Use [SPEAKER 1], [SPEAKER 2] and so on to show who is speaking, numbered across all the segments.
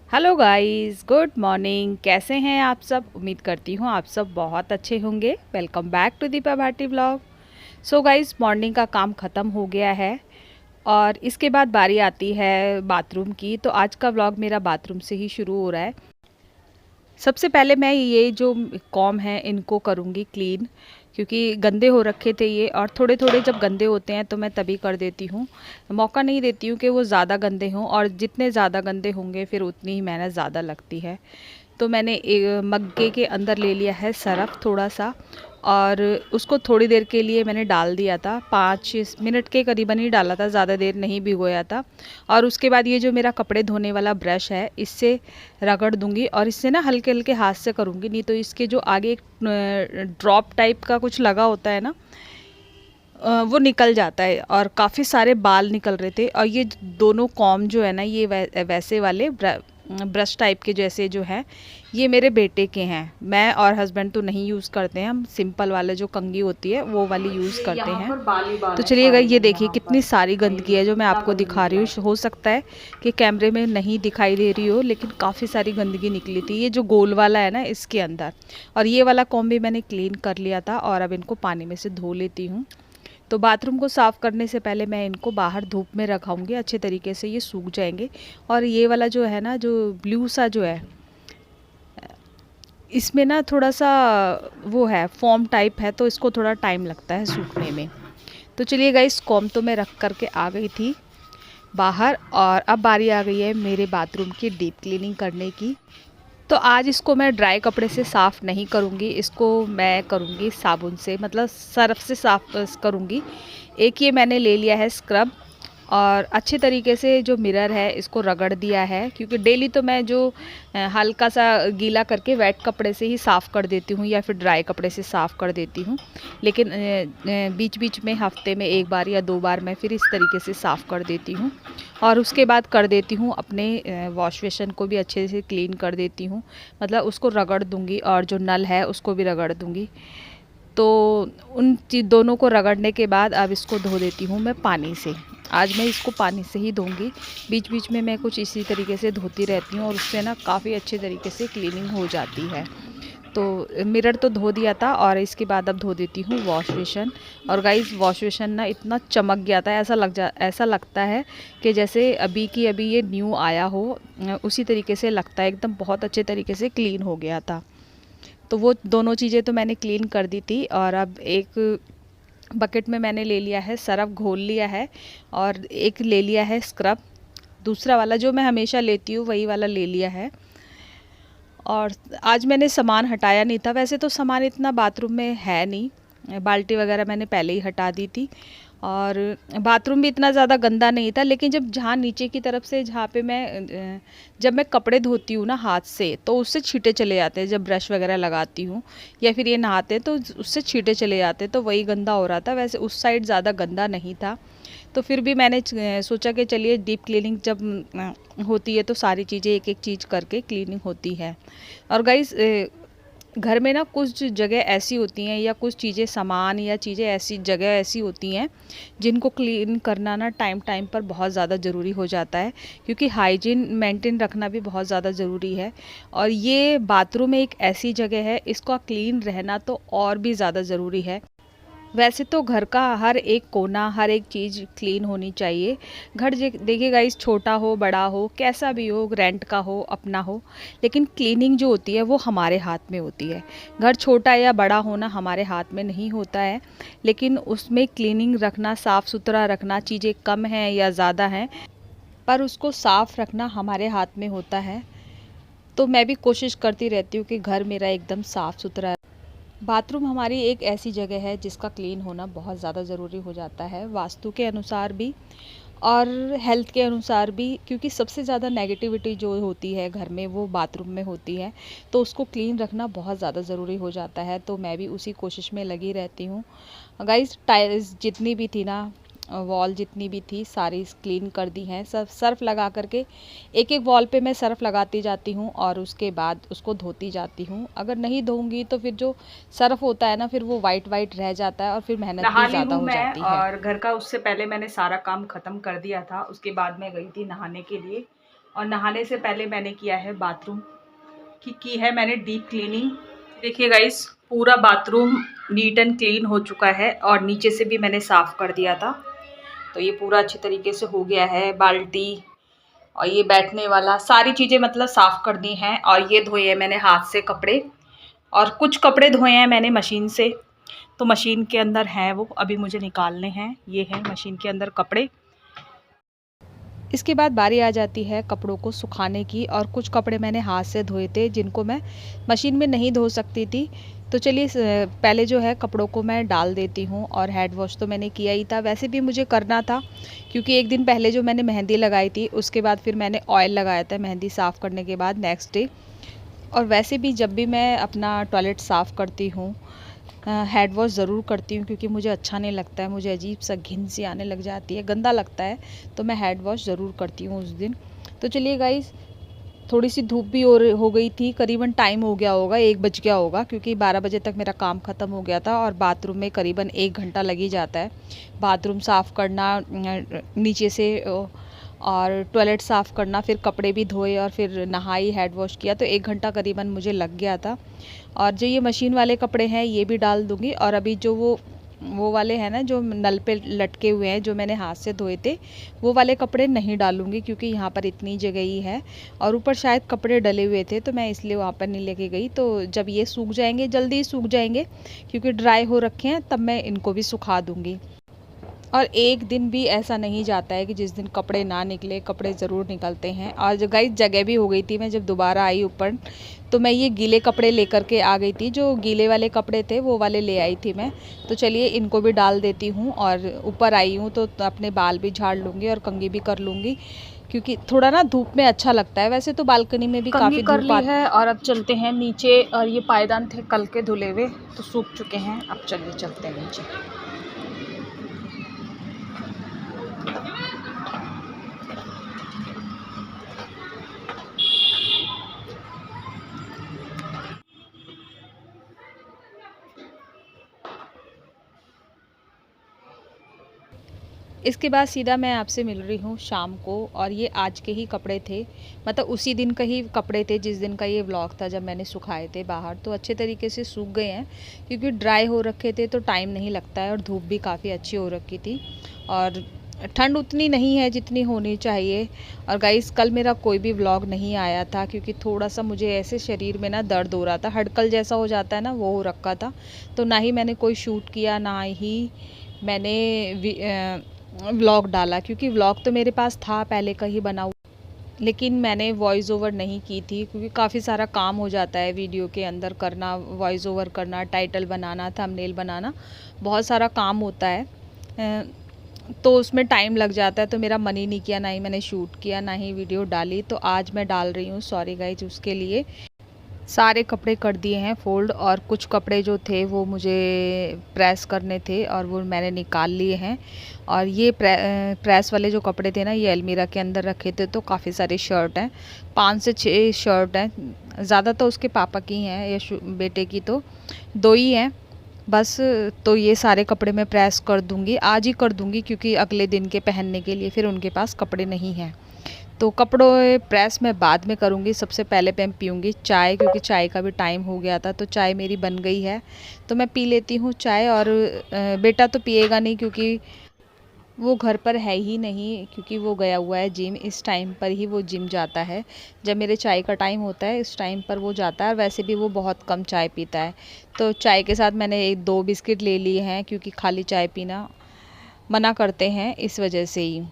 [SPEAKER 1] Hello guys, good morning. कैसे हैं आप सब? उम्मीद करती हूँ आप सब बहुत अच्छे होंगे। Welcome back to Deepa Bhati vlog. So guys, morning का काम ख़त्म हो गया है और इसके बाद बारी आती है बाथरूम की। तो आज का व्लॉग मेरा बाथरूम से ही शुरू हो रहा है। सबसे पहले मैं ये जो कॉम है इनको करूँगी क्लीन, क्योंकि गंदे हो रखे थे ये। और थोड़े थोड़े जब गंदे होते हैं तो मैं तभी कर देती हूँ, मौका नहीं देती हूँ कि वो ज़्यादा गंदे हों। और जितने ज़्यादा गंदे होंगे फिर उतनी ही मेहनत ज़्यादा लगती है। तो मैंने एक मग्गे के अंदर ले लिया है सरफ़ थोड़ा सा, और उसको थोड़ी देर के लिए मैंने डाल दिया था। 5 मिनट के करीबन ही डाला था, ज़्यादा देर नहीं भिगोया था। और उसके बाद ये जो मेरा कपड़े धोने वाला ब्रश है इससे रगड़ दूंगी, और इससे ना हल्के हल्के हाथ से करूँगी, नहीं तो इसके जो आगे एक ड्रॉप टाइप का कुछ लगा होता है ना, वो निकल जाता है। और काफ़ी सारे बाल निकल रहे थे। और ये दोनों कॉम जो है ना, ये वैसे वाले ब्रश टाइप के जैसे जो है, ये मेरे बेटे के हैं। मैं और हस्बैंड तो नहीं यूज़ करते हैं, हम सिंपल वाले जो कंघी होती है वो वाली यूज़ करते हैं। तो चलिएगा, ये देखिए कितनी सारी गंदगी है जो मैं आपको दिखा रही हूँ। हो सकता है कि कैमरे में नहीं दिखाई दे रही हो, लेकिन काफ़ी सारी गंदगी निकली थी ये जो गोल वाला है ना इसके अंदर। और ये वाला कॉम भी मैंने क्लीन कर लिया था, और अब इनको पानी में से धो लेती हूँ। तो बाथरूम को साफ़ करने से पहले मैं इनको बाहर धूप में रखाऊंगी, अच्छे तरीके से ये सूख जाएंगे। और ये वाला जो है ना, जो ब्लू सा जो है, इसमें ना थोड़ा सा वो है, फॉर्म टाइप है, तो इसको थोड़ा टाइम लगता है सूखने में। तो चलिए गाइस, कॉम तो मैं रख करके आ गई थी बाहर, और अब बारी आ गई है मेरे बाथरूम की डीप क्लीनिंग करने की। तो आज इसको मैं ड्राई कपड़े से साफ़ नहीं करूँगी, इसको मैं करूँगी साबुन से, मतलब सर्फ से साफ़ करूँगी। एक ये मैंने ले लिया है स्क्रब, और अच्छे तरीके से जो मिरर है इसको रगड़ दिया है, क्योंकि डेली तो मैं जो हल्का सा गीला करके वेट कपड़े से ही साफ़ कर देती हूँ, या फिर ड्राई कपड़े से साफ़ कर देती हूँ। लेकिन बीच बीच में हफ्ते में एक बार या 2 बार मैं फिर इस तरीके से साफ़ कर देती हूँ। और उसके बाद कर देती हूँ अपने वॉश बेसिन को भी अच्छे से क्लीन कर देती हूँ, मतलब उसको रगड़ दूँगी, और जो नल है उसको भी रगड़ दूँगी। तो उन दोनों को रगड़ने के बाद अब इसको धो देती हूँ मैं पानी से। आज मैं इसको पानी से ही धोऊंगी। बीच बीच में मैं कुछ इसी तरीके से धोती रहती हूँ, और उससे ना काफ़ी अच्छे तरीके से क्लीनिंग हो जाती है। तो मिरर तो धो दिया था, और इसके बाद अब धो देती हूँ वॉश बेसिन। और गाइस, वॉश बेसिन ना इतना चमक गया था, ऐसा लगता है कि जैसे अभी की अभी ये न्यू आया हो, उसी तरीके से लगता है, एकदम बहुत अच्छे तरीके से क्लीन हो गया था। तो वो दोनों चीज़ें तो मैंने क्लीन कर दी थी। और अब एक बकेट में मैंने ले लिया है सरफ़, घोल लिया है, और एक ले लिया है स्क्रब, दूसरा वाला जो मैं हमेशा लेती हूँ वही वाला ले लिया है। और आज मैंने सामान हटाया नहीं था, वैसे तो सामान इतना बाथरूम में है नहीं, बाल्टी वगैरह मैंने पहले ही हटा दी थी। और बाथरूम भी इतना ज़्यादा गंदा नहीं था, लेकिन जब जहाँ नीचे की तरफ से, जहाँ पे मैं जब मैं कपड़े धोती हूँ ना हाथ से, तो उससे छींटे चले जाते हैं। जब ब्रश वगैरह लगाती हूँ या फिर ये नहाते हैं तो उससे छींटे चले जाते हैं, तो वही गंदा हो रहा था। वैसे उस साइड ज़्यादा गंदा नहीं था, तो फिर भी मैंने सोचा कि चलिए डीप क्लीनिंग जब होती है तो सारी चीज़ें एक एक चीज़ करके क्लीनिंग होती है। और गाइस, घर में ना कुछ जगह ऐसी होती हैं, या कुछ चीज़ें, सामान या चीज़ें ऐसी जगह ऐसी होती हैं जिनको क्लीन करना ना टाइम टाइम पर बहुत ज़्यादा ज़रूरी हो जाता है, क्योंकि हाइजीन मेंटेन रखना भी बहुत ज़्यादा ज़रूरी है। और ये बाथरूम एक ऐसी जगह है, इसका क्लीन रहना तो और भी ज़्यादा ज़रूरी है। वैसे तो घर का हर एक कोना, हर एक चीज़ क्लीन होनी चाहिए। घर देखिए गाइस, छोटा हो बड़ा हो कैसा भी हो, रेंट का हो अपना हो, लेकिन क्लीनिंग जो होती है वो हमारे हाथ में होती है। घर छोटा या बड़ा होना हमारे हाथ में नहीं होता है, लेकिन उसमें क्लीनिंग रखना, साफ़ सुथरा रखना, चीज़ें कम हैं या ज़्यादा हैं, पर उसको साफ़ रखना हमारे हाथ में होता है। तो मैं भी कोशिश करती रहती हूँ कि घर मेरा एकदम साफ़ सुथरा। बाथरूम हमारी एक ऐसी जगह है जिसका क्लीन होना बहुत ज़्यादा ज़रूरी हो जाता है, वास्तु के अनुसार भी और हेल्थ के अनुसार भी, क्योंकि सबसे ज़्यादा नेगेटिविटी जो होती है घर में वो बाथरूम में होती है। तो उसको क्लीन रखना बहुत ज़्यादा ज़रूरी हो जाता है। तो मैं भी उसी कोशिश में लगी रहती हूँ। गाइस, टाइल्स जितनी भी थी ना, वॉल जितनी भी थी सारी क्लीन कर दी हैं, सब सर्फ़ लगा करके। एक एक वॉल पे मैं सर्फ़ लगाती जाती हूँ, और उसके बाद उसको धोती जाती हूँ। अगर नहीं धोऊंगी तो फिर जो सर्फ़ होता है ना, फिर वो वाइट वाइट रह जाता है, और फिर मेहनत भी ज़्यादा हो जाती है। और घर का उससे पहले मैंने सारा काम ख़त्म कर दिया था, उसके बाद मैं गई थी नहाने के लिए। और नहाने से पहले मैंने किया है बाथरूम की है मैंने डीप क्लीनिंग। देखिए गाइस, पूरा बाथरूम नीट एंड क्लीन हो चुका है और नीचे से भी मैंने साफ़ कर दिया था, तो ये पूरा अच्छे तरीके से हो गया है। बाल्टी और ये बैठने वाला सारी चीज़ें मतलब साफ़ कर दी हैं। और ये धोए हैं मैंने हाथ से कपड़े, और कुछ कपड़े धोए हैं मैंने मशीन से, तो मशीन के अंदर हैं वो, अभी मुझे निकालने हैं। ये हैं मशीन के अंदर कपड़े। इसके बाद बारी आ जाती है कपड़ों को सुखाने की, और कुछ कपड़े मैंने हाथ से धोए थे जिनको मैं मशीन में नहीं धो सकती थी। तो चलिए पहले जो है कपड़ों को मैं डाल देती हूँ, और हेड वॉश तो मैंने किया ही था, वैसे भी मुझे करना था क्योंकि एक दिन पहले जो मैंने मेहंदी लगाई थी उसके बाद फिर मैंने ऑयल लगाया था मेहंदी साफ़ करने के बाद नेक्स्ट डे। और वैसे भी जब भी मैं अपना टॉयलेट साफ़ करती हूँ हेड वॉश ज़रूर करती हूँ, क्योंकि मुझे अच्छा नहीं लगता है, मुझे अजीब सा घिन सी आने लग जाती है, गंदा लगता है, तो मैं हेड वॉश ज़रूर करती हूँ उस दिन। तो चलिए गाइस, थोड़ी सी धूप भी हो गई थी, करीबन टाइम हो गया होगा 1 बज गया होगा, क्योंकि 12 बजे तक मेरा काम ख़त्म हो गया था। और बाथरूम में करीबन 1 घंटा लग ही जाता है, बाथरूम साफ़ करना नीचे से और टॉयलेट साफ़ करना, फिर कपड़े भी धोए और फिर नहाई हेड वॉश किया, तो 1 घंटा करीबन मुझे लग गया था। और जो ये मशीन वाले कपड़े हैं ये भी डाल दूँगी, और अभी जो वो वाले हैं ना जो नल पे लटके हुए हैं जो मैंने हाथ से धोए थे, वो वाले कपड़े नहीं डालूँगी, क्योंकि यहाँ पर इतनी जगह ही है और ऊपर शायद कपड़े डले हुए थे, तो मैं इसलिए वहाँ पर नहीं लेके गई। तो जब ये सूख जाएंगे, जल्दी ही सूख जाएंगे क्योंकि ड्राई हो रखे हैं, तब मैं इनको भी सुखा दूँगी। और एक दिन भी ऐसा नहीं जाता है कि जिस दिन कपड़े ना निकले, कपड़े ज़रूर निकलते हैं। और जो गाइस जगह भी हो गई थी, मैं जब दोबारा आई ऊपर तो मैं ये गीले कपड़े लेकर के आ गई थी, जो गीले वाले कपड़े थे वो वाले ले आई थी मैं। तो चलिए इनको भी डाल देती हूँ, और ऊपर आई हूँ तो अपने बाल भी झाड़ लूँगी और कंघी भी कर लूँगी, क्योंकि थोड़ा ना धूप में अच्छा लगता है। वैसे तो बालकनी में भी काफ़ी धूप आती है। और अब चलते हैं नीचे, और ये पायदान थे कल के धुले हुए तो सूख चुके हैं, अब चलिए चलते हैं नीचे। इसके बाद सीधा मैं आपसे मिल रही हूँ शाम को, और ये आज के ही कपड़े थे, मतलब उसी दिन का ही कपड़े थे जिस दिन का ये व्लॉग था, जब मैंने सुखाए थे बाहर। तो अच्छे तरीके से सूख गए हैं, क्योंकि ड्राई हो रखे थे तो टाइम नहीं लगता है, और धूप भी काफ़ी अच्छी हो रखी थी, और ठंड उतनी नहीं है जितनी होनी चाहिए। और गाइस कल मेरा कोई भी व्लॉग नहीं आया था, क्योंकि थोड़ा सा मुझे ऐसे शरीर में ना दर्द हो रहा था, हड़कल जैसा हो जाता है ना, वो हो रखा था। तो ना ही मैंने कोई शूट किया, ना ही मैंने व्लॉग डाला, क्योंकि व्लॉग तो मेरे पास था पहले का ही बना हुआ, लेकिन मैंने वॉइस ओवर नहीं की थी, क्योंकि काफ़ी सारा काम हो जाता है वीडियो के अंदर करना, वॉइस ओवर करना, टाइटल बनाना, थंबनेल बनाना, बहुत सारा काम होता है, तो उसमें टाइम लग जाता है। तो मेरा मन ही नहीं किया, ना ही मैंने शूट किया, ना ही वीडियो डाली। तो आज मैं डाल रही हूँ, सॉरी गाइज उसके लिए। सारे कपड़े कर दिए हैं फोल्ड, और कुछ कपड़े जो थे वो मुझे प्रेस करने थे और वो मैंने निकाल लिए हैं। और ये प्रेस वाले जो कपड़े थे ना, ये अलमीरा के अंदर रखे थे, तो काफ़ी सारे शर्ट हैं, 5 से 6 शर्ट हैं, ज़्यादा तो उसके पापा की हैं या बेटे की तो 2 ही हैं बस। तो ये सारे कपड़े मैं प्रेस कर दूँगी, आज ही कर दूँगी, क्योंकि अगले दिन के पहनने के लिए फिर उनके पास कपड़े नहीं हैं। तो कपड़ों प्रेस मैं बाद में करूँगी, सबसे पहले मैं पीऊँगी चाय, क्योंकि चाय का भी टाइम हो गया था। तो चाय मेरी बन गई है, तो मैं पी लेती हूँ चाय। और बेटा तो पिएगा नहीं, क्योंकि वो घर पर है ही नहीं, क्योंकि वो गया हुआ है जिम। इस टाइम पर ही वो जिम जाता है, जब मेरे चाय का टाइम होता है इस टाइम पर वो जाता है। और वैसे भी वो बहुत कम चाय पीता है, तो चाय के साथ मैंने 2 बिस्किट ले लिए हैं, क्योंकि खाली चाय पीना मना करते हैं, इस वजह से ही।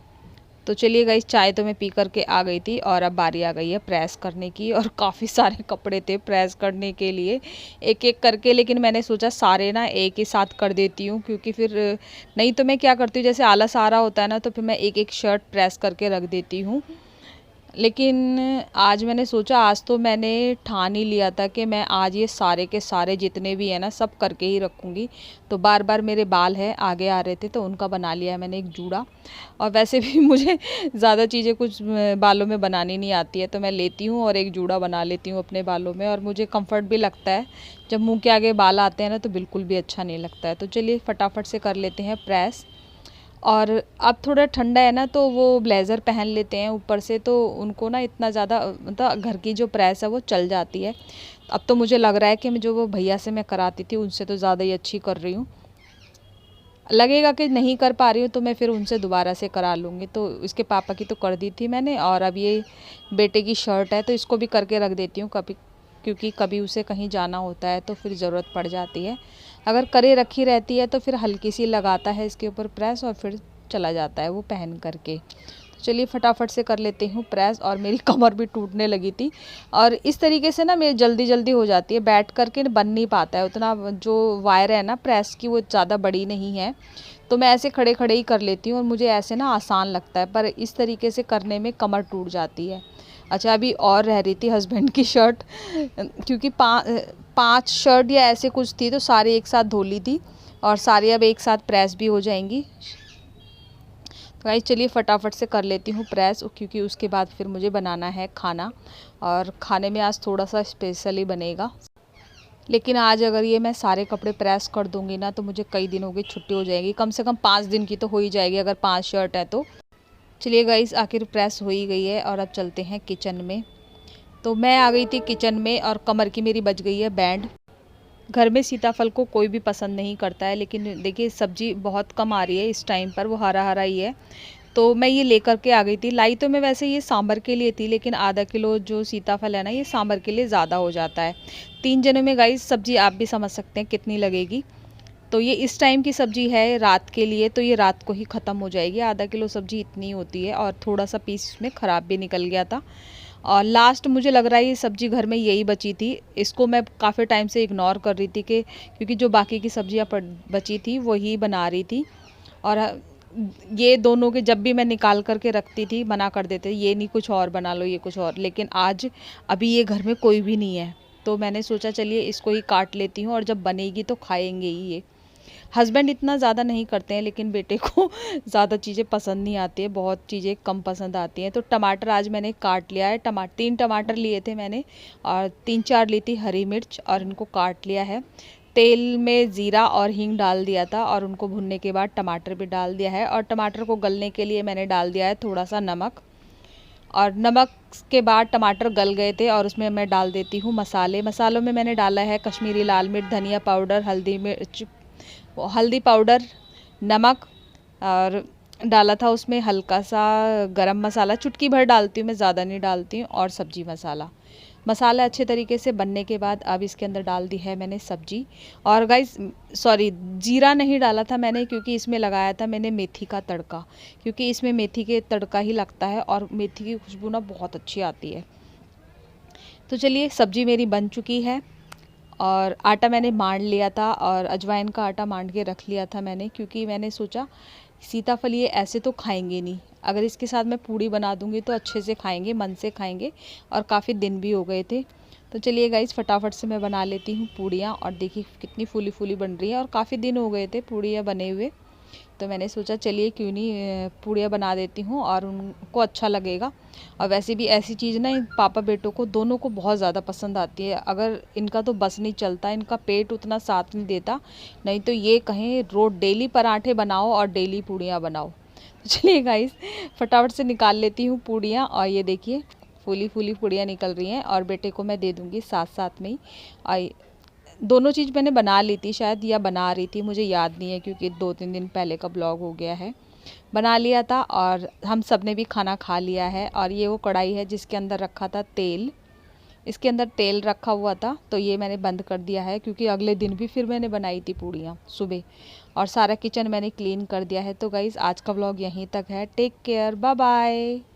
[SPEAKER 1] तो चलिए गाइस, चाय तो मैं पी करके आ गई थी, और अब बारी आ गई है प्रेस करने की। और काफ़ी सारे कपड़े थे प्रेस करने के लिए, एक एक करके, लेकिन मैंने सोचा सारे ना एक ही साथ कर देती हूँ, क्योंकि फिर नहीं तो मैं क्या करती हूँ, जैसे आलस आ रहा होता है ना, तो फिर मैं एक एक शर्ट प्रेस करके रख देती हूँ। लेकिन आज मैंने सोचा, आज तो मैंने ठान ही लिया था कि मैं आज ये सारे के सारे जितने भी हैं ना, सब करके ही रखूँगी। तो बार बार मेरे बाल है आगे आ रहे थे, तो उनका बना लिया है मैंने एक जूड़ा। और वैसे भी मुझे ज़्यादा चीज़ें कुछ बालों में बनानी नहीं आती है, तो मैं लेती हूँ और एक जूड़ा बना लेती हूँ अपने बालों में, और मुझे कंफर्ट भी लगता है। जब मुँह के आगे बाल आते हैं ना, तो बिल्कुल भी अच्छा नहीं लगता है। तो चलिए फटाफट से कर लेते हैं प्रेस। और अब थोड़ा ठंडा है ना, तो वो ब्लेज़र पहन लेते हैं ऊपर से, तो उनको ना इतना ज़्यादा मतलब घर की जो प्रेस है वो चल जाती है। अब तो मुझे लग रहा है कि मैं जो वो भैया से मैं कराती थी उनसे तो ज़्यादा ही अच्छी कर रही हूँ। लगेगा कि नहीं कर पा रही हूँ तो मैं फिर उनसे दोबारा से करा लूँगी। तो इसके पापा की तो कर दी थी मैंने, और अब ये बेटे की शर्ट है तो इसको भी करके रख देती हूँ कभी, क्योंकि कभी उसे कहीं जाना होता है तो फिर ज़रूरत पड़ जाती है। अगर करे रखी रहती है तो फिर हल्की सी लगाता है इसके ऊपर प्रेस और फिर चला जाता है वो पहन करके। चलिए फटाफट से कर लेती हूँ प्रेस, और मेरी कमर भी टूटने लगी थी। और इस तरीके से ना मेरी जल्दी जल्दी हो जाती है, बैठ करके बन नहीं पाता है उतना, जो वायर है ना प्रेस की वो ज़्यादा बड़ी नहीं है, तो मैं ऐसे खड़े खड़े ही कर लेती हूँ और मुझे ऐसे ना आसान लगता है, पर इस तरीके से करने में कमर टूट जाती है। अच्छा, अभी और रह रही थी हस्बैंड की शर्ट, क्योंकि 5 शर्ट या ऐसे कुछ थी तो सारी एक साथ धो ली थी, और सारी अब एक साथ प्रेस भी हो जाएंगी। गाइस चलिए फटाफट से कर लेती हूँ प्रेस, क्योंकि उसके बाद फिर मुझे बनाना है खाना, और खाने में आज थोड़ा सा स्पेशली बनेगा। लेकिन आज अगर ये मैं सारे कपड़े प्रेस कर दूँगी ना तो मुझे कई दिनों की छुट्टी हो जाएगी, कम से कम 5 दिन की तो हो ही जाएगी अगर 5 शर्ट है तो। चलिए गाइस आखिर प्रेस हो ही गई है, और अब चलते हैं किचन में। तो मैं आ गई थी किचन में और कमर की मेरी बज गई है बैंड। घर में सीताफल को कोई भी पसंद नहीं करता है, लेकिन देखिए सब्जी बहुत कम आ रही है इस टाइम पर, वो हरा हरा ही है, तो मैं ये लेकर के आ गई थी। लाई तो मैं वैसे ये सांभर के लिए थी, लेकिन आधा किलो जो सीताफल है ना ये सांभर के लिए ज़्यादा हो जाता है। 3 जनों में गाइस सब्जी आप भी समझ सकते हैं कितनी लगेगी। तो ये इस टाइम की सब्जी है रात के लिए, तो ये रात को ही ख़त्म हो जाएगी। आधा किलो सब्जी इतनी होती है, और थोड़ा सा पीस इसमें ख़राब भी निकल गया था। और लास्ट मुझे लग रहा है ये सब्ज़ी घर में यही बची थी, इसको मैं काफ़ी टाइम से इग्नोर कर रही थी कि क्योंकि जो बाकी की सब्जियां बची थी वही बना रही थी। और ये दोनों के जब भी मैं निकाल करके रखती थी मना कर देते, ये नहीं कुछ और बना लो, ये कुछ और। लेकिन आज अभी ये घर में कोई भी नहीं है, तो मैंने सोचा चलिए इसको ही काट लेती हूँ, और जब बनेगी तो खाएंगे ही ये। हस्बैंड इतना ज़्यादा नहीं करते हैं, लेकिन बेटे को ज़्यादा चीज़ें पसंद नहीं आती है, बहुत चीज़ें कम पसंद आती हैं। तो टमाटर आज मैंने काट लिया है, 3 टमाटर लिए थे मैंने, और 3-4 ली थी हरी मिर्च, और इनको काट लिया है। तेल में ज़ीरा और हींग डाल दिया था, और उनको भुनने के बाद टमाटर भी डाल दिया है, और टमाटर को गलने के लिए मैंने डाल दिया है थोड़ा सा नमक। और नमक के बाद टमाटर गल गए थे, और उसमें मैं डाल देती हूँ मसाले। मसालों में मैंने डाला है कश्मीरी लाल मिर्च, धनिया पाउडर, हल्दी पाउडर, नमक, और डाला था उसमें हल्का सा गरम मसाला, चुटकी भर डालती हूँ मैं, ज़्यादा नहीं डालती हूँ, और सब्जी मसाला। मसाला अच्छे तरीके से बनने के बाद अब इसके अंदर डाल दी है मैंने सब्जी। और गाइस सॉरी, जीरा नहीं डाला था मैंने, क्योंकि इसमें लगाया था मैंने मेथी का तड़का, क्योंकि इसमें मेथी के तड़का ही लगता है, और मेथी की खुशबू ना बहुत अच्छी आती है। तो चलिए सब्जी मेरी बन चुकी है, और आटा मैंने मांड लिया था, और अजवाइन का आटा मांड के रख लिया था मैंने, क्योंकि मैंने सोचा सीताफल ये ऐसे तो खाएंगे नहीं, अगर इसके साथ मैं पूड़ी बना दूंगी तो अच्छे से खाएंगे, मन से खाएंगे, और काफ़ी दिन भी हो गए थे। तो चलिए गाइस फटाफट से मैं बना लेती हूँ पूड़ियाँ, और देखिए कितनी फूली फूली बन रही है, और काफ़ी दिन हो गए थे पूड़ियाँ बने हुए, तो मैंने सोचा चलिए क्यों नहीं पूड़ियाँ बना देती हूँ, और उनको अच्छा लगेगा। और वैसे भी ऐसी चीज़ ना इन पापा बेटों को दोनों को बहुत ज़्यादा पसंद आती है, अगर इनका तो बस नहीं चलता, इनका पेट उतना साथ नहीं देता, नहीं तो ये कहें रोज डेली पराठे बनाओ और डेली पूड़ियाँ बनाओ। तो चलिए गाइस फटाफट से निकाल लेती हूँ पूड़ियाँ, और ये देखिए फूली फूली पूड़ियाँ निकल रही हैं, और बेटे को मैं दे दूँगी साथ साथ में ही। और दोनों चीज़ मैंने बना ली थी शायद, या बना रही थी, मुझे याद नहीं है, क्योंकि 2-3 दिन पहले का ब्लॉग हो गया है। बना लिया था, और हम सब ने भी खाना खा लिया है। और ये वो कढ़ाई है जिसके अंदर रखा था तेल, इसके अंदर तेल रखा हुआ था, तो ये मैंने बंद कर दिया है, क्योंकि अगले दिन भी फिर मैंने बनाई थी पूड़ियाँ सुबह, और सारा किचन मैंने क्लीन कर दिया है। तो गाइज़ आज का ब्लॉग यहीं तक है, टेक केयर, बाय बाय।